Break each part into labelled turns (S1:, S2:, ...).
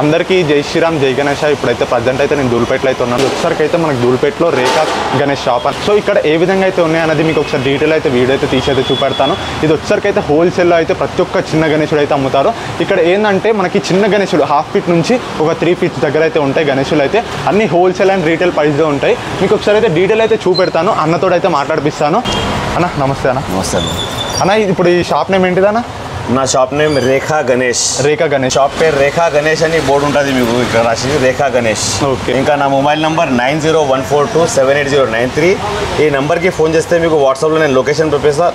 S1: అందరికీ జై శ్రీరామ్, జై గణేష్. ఇప్పుడైతే ప్రజెంట్ అయితే నేను ధూళిపేటలో అయితే ఉన్నాను. ఒకసారికి అయితే మనకు ధూళిపేటలో రేఖా గణేష్ షాప్ అని. సో ఇక్కడ ఏ విధంగా అయితే ఉన్నాయి అనేది మీకు ఒకసారి డీటెయిల్ అయితే వీడియో అయితే తీసి అయితే చూపెడతాను. ఇది వచ్చేసరికి అయితే హోల్సేల్లో అయితే ప్రతి ఒక్క చిన్న గణేశుడు అయితే అమ్ముతారు. ఇక్కడ ఏంటంటే మనకి చిన్న గణేశుడు 1/2 ఫీట్ నుంచి ఒక 3 ఫీట్ దగ్గర అయితే ఉంటాయి గణేశులు అయితే. అన్ని హోల్సేల్ అండ్ రీటైల్ ప్రైస్లో ఉంటాయి. మీకు ఒకసారి అయితే డీటెయిల్ అయితే చూపెడతాను. అన్నతో అయితే మాట్లాడిపిస్తాను. అన్న నమస్తే అన్న.
S2: నమస్తే
S1: అన్న. ఇప్పుడు ఈ షాప్ నేమ్ ఏంటిదన్న?
S2: నా shop name Rekha Ganesh.
S1: Rekha Ganesh
S2: shop పేరు రేఖా గణేష్ అని బోర్డు ఉంటుంది మీకు ఇక్కడ రాసి రేఖా గణేష్.
S1: ఓకే.
S2: ఇంకా నా మొబైల్ నంబర్ 9014278093. ఈ నెంబర్కి ఫోన్ చేస్తే మీకు వాట్సాప్లో నేను లొకేషన్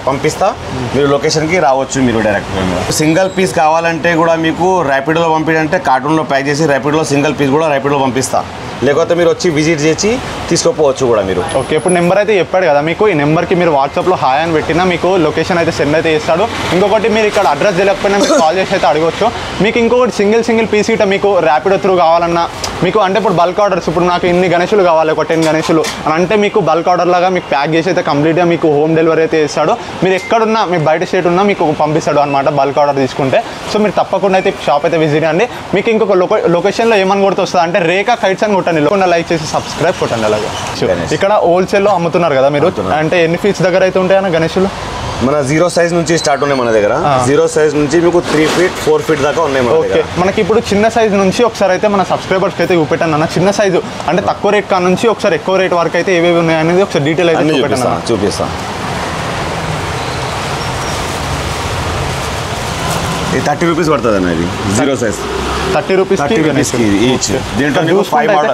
S2: పంపిస్తా. మీరు లొకేషన్కి రావచ్చు మీరు డైరెక్ట్గా. సింగిల్ పీస్ కావాలంటే కూడా మీకు ర్యాపిడోలో పంపించంటే కార్టూన్లో ప్యాక్ చేసి ర్యాపిడోలో సింగిల్ పీస్ కూడా ర్యాపిడోలో పంపిస్తా. లేకపోతే మీరు వచ్చి విజిట్ చేసి తీసుకోపోవచ్చు కూడా మీరు.
S1: ఓకే. ఇప్పుడు నెంబర్ అయితే చెప్పాడు కదా మీకు. ఈ నెంబర్కి మీరు వాట్సాప్లో హాయ్ అని పెట్టినా మీకు లొకేషన్ అయితే సెండ్ అయితే చేస్తాడు. ఇంకొకటి మీరు ఇక్కడ అడ్రస్ తెలియకపోయినా మీరు కాల్ చేసి అయితే అడగవచ్చు. మీకు ఇంకొకటి సింగిల్ పీస్ ఇట మీకు ర్యాపిడో త్రూ కావాలన్నా మీకు అంటే ఇప్పుడు బల్క్ ఆర్డర్స్, ఇప్పుడు నాకు ఇన్ని గణేశులు కావాలి, ఒక 10 గణేశులు అని అంటే మీకు బల్క్ ఆర్డర్ లాగా మీకు ప్యాక్ చేసి అయితే కంప్లీట్గా మీకు హోమ్ డెలివరీ అయితే చేస్తాడు. మీరు ఎక్కడున్నా, మీ బయట స్టేట్ ఉన్నా మీకు పంపిస్తాడు అనమాట బల్క్ ఆర్డర్ తీసుకుంటే. సో మీరు తప్పకుండా అయితే షాప్ అయితే విజిట్ అండి. మీకు ఇంకొక లొకేషన్లో ఏమని కొడుతూ వస్తుంది అంటే రేఖా కైట్స్ అని కొట్టండి. లైక్ చేసి సబ్స్క్రైబ్ కొట్టండి. అలాగే ఇక్కడ హోల్సేల్లో అమ్ముతున్నారు కదా మీరు. అంటే ఎన్ని ఫీట్స్ దగ్గర అయితే ఉంటాయన్న గణేశులు?
S2: మన 0 సైజ్ నుంచి స్టార్ట్ ఉన్నాయి మన దగ్గర. 0 సైజ్ నుంచి మీకు 3 ఫీట్ 4 ఫీట్ దాకా ఉన్నాయి.
S1: ఓకే. మనకి ఇప్పుడు చిన్న సైజ్ నుంచి ఒకసారి అయితే మన సబ్స్క్రైబర్స్కి అయితే చూపెట్టాను అన్న. చిన్న సైజు అంటే తక్కువ రేట్ కా నుంచి ఒకసారి ఎక్కువ రేట్ వరకు అయితే ఏవేవి ఉన్నాయి అనేది ఒకసారి డీటెయిల్ అయితే
S2: చూపిస్తాను. ఇది 30 రూపీస్ పడుతుంది అన్న. ఇది 0 సైజ్
S1: 30 రూపీస్
S2: ఈచ్. దీంట్లో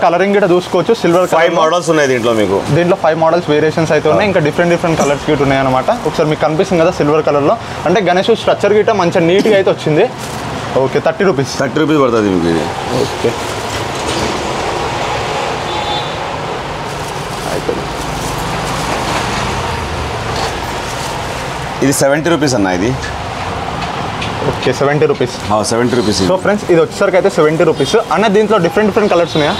S1: కలరింగ్ కూడా చూసుకోవచ్చు. సిల్వర్
S2: 5 మోడల్స్ ఉన్నాయి దీంట్లో. మీకు
S1: దీంట్లో 5 మోడల్స్ వేరియేషన్స్ అయితే ఉన్నాయి. ఇంకా డిఫరెంట్ కలర్స్ గిట్ ఉన్నాయి అనమాట. ఒకసారి మీకు కనిపిస్తుంది కదా సిల్వర్ కలర్లో. అంటే గణేష్ స్ట్రక్చర్ గిట్ట మంచిగా నీట్గా అయితే వచ్చింది. ఓకే. 30 రూపీస్
S2: పడుతుంది మీకు ఇది.
S1: ఓకే.
S2: ఇది 70 రూపీస్ అన్న. ఇది
S1: okay. 70 rupees.
S2: 70 rupees.
S1: So friends ఇది వచ్చేసరికి అయితే 70 రూపీస్ అన్న. దీంట్లో డిఫరెంట్ కలర్స్ ఉన్నాయా?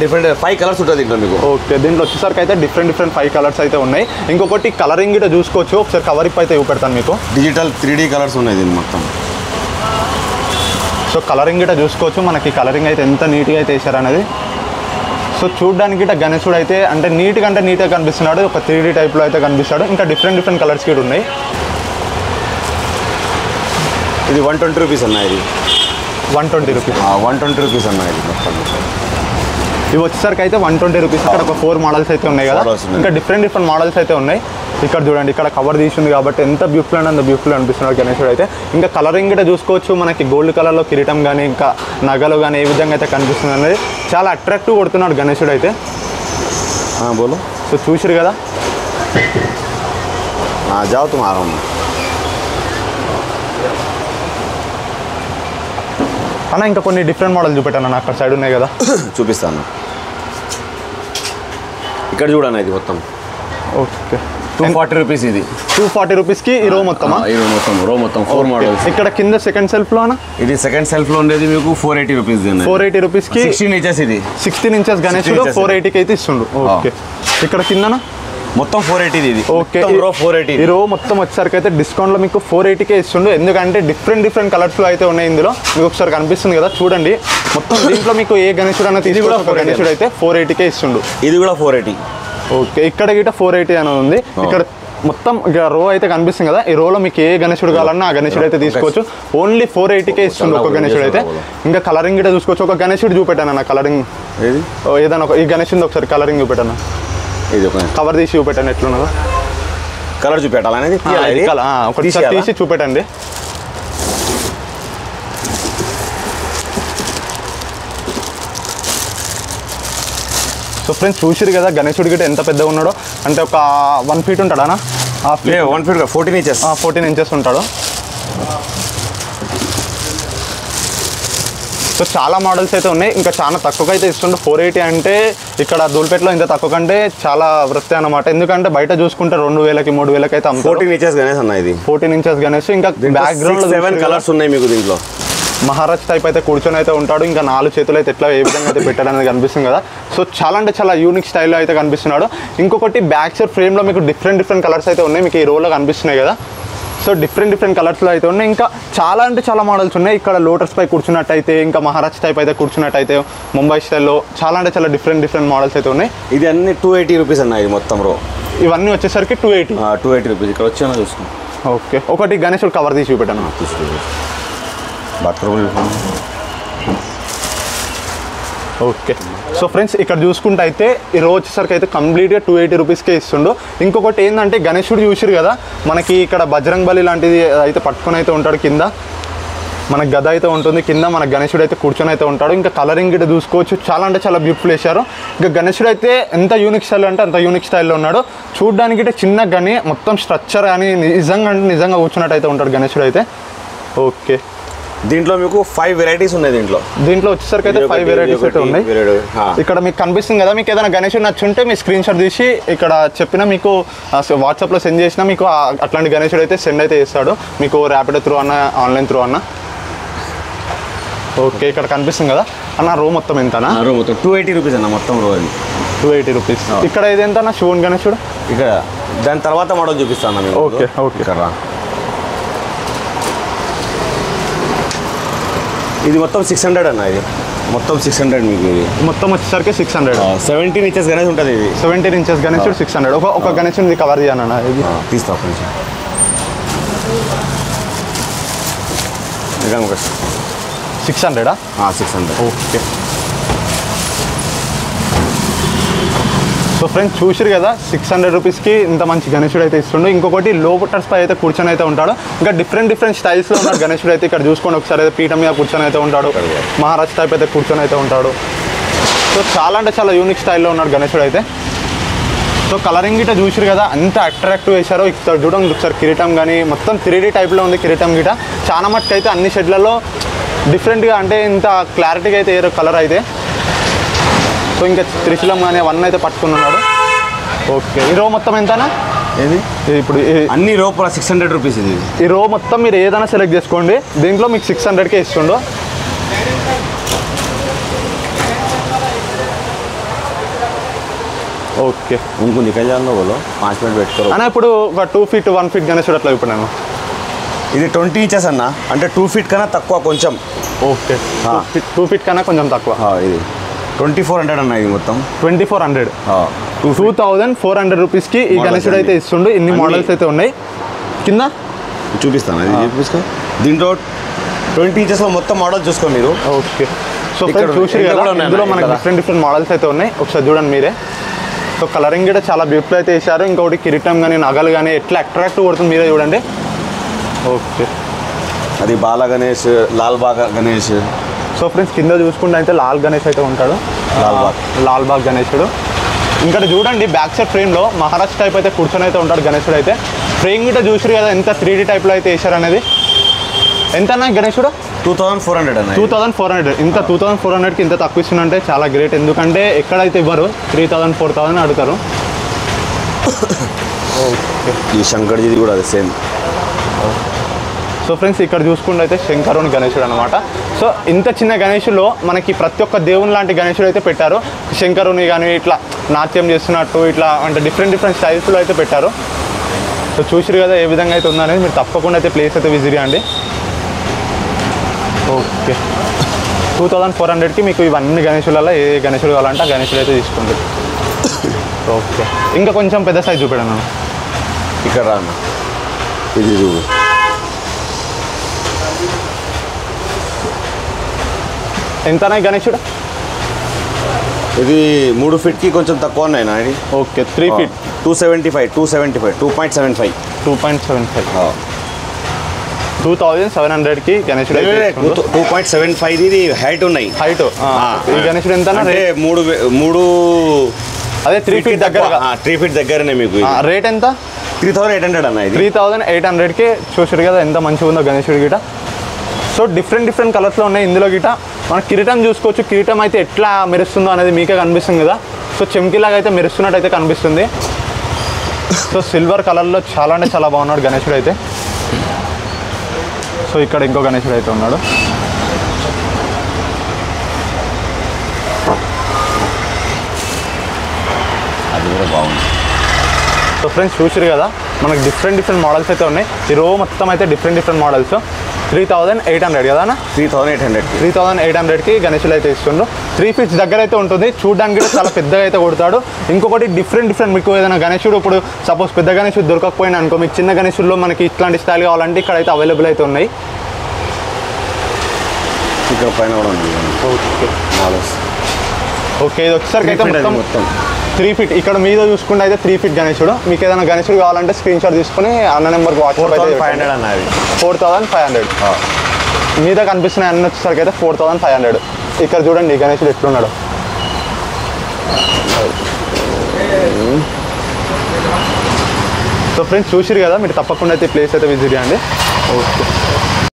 S2: డిఫరెంట్ 5 కలర్స్ ఉంటుంది దీంట్లో మీకు.
S1: ఓకే. దీంట్లో వచ్చేసరికి అయితే డిఫరెంట్ 5 కలర్స్ అయితే ఉన్నాయి. ఇంకొకటి కలరింగ్ కూడా చూసుకోవచ్చు. ఒకసారి కవర్ ఇప్ అయితే చూపెడతాను మీకు.
S2: డిజిటల్ 3D కలర్స్ ఉన్నాయి దీన్ని మొత్తం.
S1: సో కలరింగ్ కూడా చూసుకోవచ్చు. మనకి కలరింగ్ అయితే ఎంత నీట్గా అయితే వేసారు అనేది. సో చూడడానికి గిట్ట గణేశుడు అయితే అంటే నీట్గా కనిపిస్తున్నాడు. ఒక 3D టైప్లో అయితే కనిపిస్తాడు. ఇంకా డిఫరెంట్ కలర్స్ కూడా ఉన్నాయి.
S2: ఇది 120 రూపీస్ అన్న. ఇది
S1: 120 రూపీస్.
S2: 120 రూపీస్ అన్న. ఇది మొత్తం
S1: ఇవి వచ్చేసరికి అయితే 120 రూపీస్. ఇక్కడ ఒక 4 మోడల్స్ అయితే ఉన్నాయి కదా. ఇంకా డిఫరెంట్ మోడల్స్ అయితే ఉన్నాయి. ఇక్కడ చూడండి, ఇక్కడ కవర్ తీసింది కాబట్టి ఎంత బ్యూటిఫుల్ అంటే అంత బ్యూటిఫుల్ అనిపిస్తున్నాడు గణేశుడు అయితే. ఇంకా కలరింగ్ కూడా చూసుకోవచ్చు. మనకి గోల్డ్ కలర్లో కిరీటం కానీ ఇంకా నగలు కానీ ఏ విధంగా అయితే కనిపిస్తుంది అనేది చాలా అట్రాక్టివ్ కొడుతున్నాడు గణేశుడు అయితే.
S2: బోలో.
S1: సో చూసిరు కదా.
S2: జావ్ తుమారా
S1: అన్న. ఇంకా కొన్ని డిఫరెంట్ మోడల్ చూపెట్టాను అక్కడ సైడ్ ఉన్నాయి కదా.
S2: చూపిస్తాను. ఇక్కడ చూడండి ఇది మొత్తం.
S1: ఓకే.
S2: 240 రూపీస్. ఇది
S1: 240 రూపీస్కి ఈ రో మొత్తం
S2: 4 మోడల్స్.
S1: ఇక్కడ కింద సెకండ్ సెల్ఫ్లో అన్న.
S2: ఇది సెకండ్ సెల్ఫ్లో ఉండేది మీకు 480 రూపీస్.
S1: 480 రూపీస్కి
S2: 16 ఇంచెస్. ఇది
S1: 16 ఇంచెస్ గణేశుడు 480కి అయితే ఇస్తుండు. ఓకే. ఇక్కడ కిందనా
S2: మొత్తం 480. ఇది
S1: ఓకే.
S2: 480
S1: ఈ రో మొత్తం వచ్చేసరికి అయితే డిస్కౌంట్లో మీకు 480కే ఇస్తుండు. ఎందుకంటే డిఫరెంట్ కలర్స్లో అయితే ఉన్నాయి ఇందులో. మీకు ఒకసారి కనిపిస్తుంది కదా చూడండి. మొత్తం దీంట్లో మీకు ఏ గణేశుడు అన్న తీసుకు గణేశుడు అయితే 480కే ఇస్తుండు.
S2: ఇది కూడా 480.
S1: ఓకే. ఇక్కడ గిట్ట 480 అనేది ఉంది. ఇక్కడ మొత్తం రో అయితే కనిపిస్తుంది కదా. ఈ రోలో మీకు ఏ గణేశుడు కావాలన్నా ఆ గణేశుడు అయితే తీసుకోవచ్చు. ఓన్లీ 480కే ఇస్తుంది ఒక గణేశుడు అయితే. ఇంకా కలరింగ్ కూడా చూసుకోవచ్చు. ఒక గణేశుడు చూపెట్టాను అన్న కలరింగ్. ఏదైనా ఒక ఈ గణేశుడు ఒకసారి కలరింగ్ చూపెట్టాను.
S2: ఇది
S1: కవర్ తీసి చూపెట్టాను ఎట్లున్నదో.
S2: కలర్ చూపెట్టాలనేది
S1: ఒకసారి తీసి చూపెట్టండి. సో ఫ్రెండ్స్ చూసిరు కదా గణేశుడి గిట్ట ఎంత పెద్దగా ఉన్నాడో. అంటే ఒక 1 ఫీట్ ఉంటాడా?
S2: 1 ఫీట్ 14 ఇంచెస్.
S1: 14 ఇంచెస్ ఉంటాడు. సో చాలా మోడల్స్ అయితే ఉన్నాయి. ఇంకా చాలా తక్కువగా అయితే ఇస్తుండే. 480 అంటే ఇక్కడ ధూళిపేటలో ఇంత తక్కువ కంటే చాలా వృత్తి అనమాట. ఎందుకంటే బయట చూసుకుంటే 2000కి 3000కి అయితే
S2: 14 ఇంచెస్ గణేష్ అన్న. ఇది 14
S1: ఇంచెస్ గణేష్. ఇంకా బ్యాక్గ్రౌండ్
S2: 7 కలర్స్ ఉన్నాయి మీకు దీంట్లో.
S1: మహారాజ్ టైప్ అయితే కూర్చొని అయితే ఉంటాడు. ఇంకా 4 చేతులు అయితే ఎట్లా ఏ విధంగా అయితే పెట్టాడనేది కనిపిస్తుంది కదా. సో చాలా అంటే చాలా యూనిక్ స్టైల్లో అయితే కనిపిస్తున్నాడు. ఇంకొకటి బ్యాక్ సైడ్ ఫ్రేమ్లో మీకు డిఫరెంట్ కలర్స్ అయితే ఉన్నాయి. మీకు ఈ రోలో కనిపిస్తున్నాయి కదా. సో డిఫరెంట్ కలర్స్లో అయితే ఉన్నాయి. ఇంకా చాలా అంటే చాలా మోడల్స్ ఉన్నాయి. ఇక్కడ లోటస్ పై కూర్చున్నట్టయితే, ఇంకా మహారాజ్ టైప్ అయితే కూర్చున్నట్టయితే, ముంబై స్టైల్లో చాలా అంటే చాలా డిఫరెంట్ మోడల్స్ అయితే ఉన్నాయి.
S2: ఇది అన్ని 280 రూపీస్ అన్న. ఇది మొత్తం రో
S1: ఇవన్నీ వచ్చేసరికి
S2: 280 రూపీస్. ఇక్కడ వచ్చాను చూసుకో.
S1: ఓకే, ఒకటి గణేశుడు కవర్ తీసి చూపెట్టాను. ఓకే, సో ఫ్రెండ్స్ ఇక్కడ చూసుకుంటే అయితే ఈ రోజు వచ్చేసరికి అయితే కంప్లీట్గా 280 రూపీస్కే ఇస్తుండు. ఇంకొకటి ఏంటంటే గణేశుడు చూసిరు కదా, మనకి ఇక్కడ బజరంగ్ బలి లాంటిది అయితే పట్టుకొని అయితే ఉంటాడు. కింద మనకు గద అయితే ఉంటుంది, కింద మన గణేశుడు అయితే కూర్చొని అయితే ఉంటాడు. ఇంకా కలరింగ్ గిట్ట చూసుకోవచ్చు, చాలా అంటే చాలా బ్యూటిఫుల్ వేశారు. ఇంకా గణేశుడు అయితే ఎంత యూనిక్ స్టైల్ అంటే అంత యూనిక్ స్టైల్లో ఉన్నాడు. చూడడానికి అయితే చిన్న కానీ మొత్తం స్ట్రక్చర్ కానీ నిజంగా కూర్చున్నట్టు అయితే ఉంటాడు గణేశుడు అయితే. ఓకే,
S2: దీంట్లో మీకు 5 వెరైటీస్ ఉన్నాయి. దీంట్లో
S1: వచ్చేసరికి అయితే 5 వెరైటీస్ అయితే ఉన్నాయి. ఇక్కడ మీకు కనిపిస్తుంది కదా, మీకు ఏదైనా గణేశుడు నచ్చుంటే మీ స్క్రీన్ షాట్ తీసి ఇక్కడ చెప్పినా మీకు వాట్సాప్లో సెండ్ చేసినా మీకు అట్లాంటి గణేశుడు అయితే సెండ్ అయితే చేస్తాడు, మీకు ర్యాపిడో త్రూ అన్న ఆన్లైన్ త్రూ అన్న. ఓకే, ఇక్కడ కనిపిస్తుంది కదా అన్న, రో మొత్తం ఎంతనా?
S2: రో మొత్తం 280 రూపీస్ అన్న. మొత్తం రో
S1: 280 రూపీస్. ఇక్కడ ఇది ఎంతనా శివుని గణేశుడు?
S2: ఇక్కడ దాని తర్వాత మోడల్ చూపిస్తాను.
S1: ఓకే
S2: ఇక్కడ ఇది మొత్తం 600 అన్న. ఇది మొత్తం 600 మీకు. ఇది
S1: మొత్తం వచ్చేసరికి 600.
S2: 17 ఇంచెస్ గణేష్ ఉంటుంది. ఇది
S1: 17 ఇంచెస్ గణేశుడు 600. ఒక గణేశుడిని కవర్ చేయను ఇది
S2: తీస్తా కొంచెం.
S1: 600.
S2: 600.
S1: ఓకే, సో ఫ్రెండ్స్ చూసిరు కదా 600 రూపీస్కి ఇంత మంచి గణేశుడు అయితే ఇస్తుండు. ఇంకొకటి లోటస్ పై అయితే కూర్చొని అయితే ఉంటాడు. ఇంకా డిఫరెంట్ స్టైల్స్లో ఉన్నాడు గణేశుడు అయితే. ఇక్కడ చూసుకోండి ఒకసారి, అయితే పీఠం మీద కూర్చొని అయితే ఉంటాడు. మహారాజ్ టైప్ అయితే కూర్చొని అయితే ఉంటాడు. సో చాలా అంటే చాలా యూనిక్ స్టైల్లో ఉన్నాడు గణేశుడు అయితే. సో కలరింగ్ గిట్ట చూసిరు కదా, అంత అట్రాక్టివ్ వేశారో. ఇక్కడ చూడండి ఒకసారి కిరీటం కానీ మొత్తం 3D టైప్లో ఉంది కిరీటం గిట్ట. చాలా మట్టుకు అయితే అన్ని షెడ్లలో డిఫరెంట్గా, అంటే ఇంత క్లారిటీగా అయితే ఏ కలర్ అయితే. సో ఇంకా త్రిశూలం కానీ అవన్నీ అయితే పట్టుకుని ఉన్నాడు. ఓకే, ఈ రో మొత్తం ఎంతనా?
S2: ఏది
S1: ఇప్పుడు
S2: అన్ని రో 600 రూపీస్. ఇది
S1: ఈ రో మొత్తం మీరు ఏదైనా సెలెక్ట్ చేసుకోండి, దీంట్లో మీకు 600కే ఇస్తుండు. ఓకే,
S2: ఇంకో నికజాల్లో 5 మినిట్ పెట్టుకోరు
S1: అన్న. ఇప్పుడు ఒక 2 ఫీట్ 1 ఫీట్ గణేశుడు అట్లా ఇప్పుడు నేను
S2: ఇది 20 ఇంచెస్ అన్న. అంటే 2 ఫీట్ కన్నా తక్కువ కొంచెం.
S1: ఓకే, 2 ఫీట్ కన్నా కొంచెం తక్కువ.
S2: ఇది 2400 అన్న. ఇది మొత్తం
S1: 2400. 2400 రూపీస్కి ఈ గణేశుడు అయితే ఇస్తుండు. ఇన్ని మోడల్స్ అయితే ఉన్నాయి. కింద
S2: చూపిస్తాను, అది చూపిస్తా. దీంట్లో 20 ఇంచెస్లో మొత్తం మోడల్ చూసుకోండి మీరు.
S1: ఓకే, సో చూసి ఇందులో మనకి డిఫరెంట్ మోడల్స్ అయితే ఉన్నాయి. ఒకసారి చూడండి మీరే. సో కలరింగ్ కూడా చాలా బ్యూటిఫుల్ అయితే వేశారు. ఇంకొకటి కిరీటం కానీ నగలు కానీ ఎట్లా అట్రాక్టివ్ కొడుతుంది మీరే చూడండి. ఓకే,
S2: అది బాల గణేష్, లాల్బాగ్ గణేష్.
S1: సో ఫ్రెండ్స్ కింద చూసుకుంటే అయితే లాల్ గణేష్ అయితే ఉంటాడు, లాల్బాగ్ గణేశుడు. ఇంకా చూడండి బ్యాక్ సైడ్ ఫ్రేమ్లో మహారాజ్ టైప్ అయితే కూర్చొని అయితే ఉంటాడు గణేశుడు అయితే. ఫ్రేమ్ గిట్ట చూసారు కదా ఎంత 3D టైప్లో అయితే వేశారు అనేది. ఎంత అన్న గణేశుడు?
S2: 2400 అన్న.
S1: 2400. ఇంత 2400కి ఇంత తక్కువ ఇస్తుందంటే చాలా గ్రేట్. ఎందుకంటే ఎక్కడైతే ఇవ్వరు 3000 4000 అడుగుతారు. ఓకే,
S2: ఈ శంకర్జీది కూడా అది సేమ్.
S1: సో ఫ్రెండ్స్ ఇక్కడ చూసుకుంటే అయితే శంకరుని గణేశుడు అనమాట. సో ఇంత చిన్న గణేశులో మనకి ప్రతి ఒక్క దేవుని లాంటి గణేశుడు అయితే పెట్టారు. శంకరుని కానీ ఇట్లా నాట్యం చేస్తున్నట్టు ఇట్లా అంటే డిఫరెంట్ స్టైల్స్లో అయితే పెట్టారు. సో చూసిరు కదా ఏ విధంగా అయితే ఉందనేది. మీరు తప్పకుండా అయితే ప్లేస్ అయితే విజిట్ చేయండి. ఓకే, 2400కి మీకు ఇవన్నీ గణేశులలో ఏ గణేశుడు కావాలంటే ఆ గణేశుడు అయితే తీసుకోండి. ఓకే, ఇంకా కొంచెం పెద్ద సైజ్ చూపెడాను
S2: ఇక్కడ రాను. ఇది చూడు,
S1: ఎంతనా గణేశుడు?
S2: ఇది 3 ఫీట్కి కొంచెం తక్కువ ఉన్నాయి నా. ఇది
S1: ఓకే, 3 ఫీట్
S2: 275 2.75
S1: 2700కి గణేశుడు
S2: 2.75 ఇది హైట్ ఉన్నాయి.
S1: హైట్ ఈ గణేశుడు ఎంత?
S2: అంటే 3
S1: అదే 3 ఫీట్ దగ్గర
S2: 3 ఫీట్ దగ్గరనే. మీకు
S1: రేట్ ఎంత?
S2: 3800 అన్న. ఇది
S1: 3800కి చూసారు కదా ఎంత మంచిగా ఉందో గణేశుడి గిట. సో డిఫరెంట్ కలర్స్లో ఉన్నాయి ఇందులో గిట. మన కిరీటం చూసుకోవచ్చు. కిరీటం అయితే ఎట్లా మెరుస్తుందో అనేది మీకే కనిపిస్తుంది కదా. సో చెంకిలాగా అయితే మెరుస్తున్నట్టు అయితే కనిపిస్తుంది. సో సిల్వర్ కలర్లో చాలా అంటే చాలా బాగున్నాడు గణేశుడు అయితే. సో ఇక్కడ ఇంకో గణేశుడు అయితే ఉన్నాడు.
S2: అది కూడా బాగుంది.
S1: సో ఫ్రెండ్స్ చూసిరు కదా, మనకి డిఫరెంట్ మోడల్స్ అయితే ఉన్నాయి. ఈ రో మొత్తం అయితే డిఫరెంట్ మోడల్స్. 3800 కదా అన్న? 3800కి గణేషులు అయితే ఇస్తుండ్రు. 3 feet దగ్గర అయితే ఉంటుంది. చూడడానికి కూడా చాలా పెద్దగా అయితే కొడతాడు. ఇంకొకటి డిఫరెంట్ మీకు ఏదైనా గణేశుడు ఇప్పుడు సపోజ్ పెద్ద గణేశుడు దొరకకపోయినా అనుకో, మీకు చిన్న గణేశుల్లో మనకి ఇట్లాంటి స్టైల్ కావాలంటే ఇక్కడ అయితే అవైలబుల్ అయితే ఉన్నాయి.
S2: ఇక్కడ పైన కూడా ఉంది మోడల్స్.
S1: ఓకే, ఇది వచ్చేసరికి అయితే మొత్తం 3 feet. ఇక్కడ మీద చూసుకుంటే అయితే 3 feet గణేశుడు. మీకు ఏదైనా గణేశుడు కావాలంటే స్క్రీన్ షాట్ తీసుకుని అన్న నెంబర్కి వాట్సాప్ అయితే
S2: 4500 అన్నది.
S1: 4500 మీద కనిపిస్తున్నాయి అన్న వచ్చేసరికి అయితే 4500. ఇక్కడ చూడండి గణేశుడు ఎట్లున్నాడు. సో ఫ్రెండ్స్ చూసిరు కదా, మీరు తప్పకుండా అయితే ప్లేస్ అయితే విజిట్ చేయండి. ఓకే.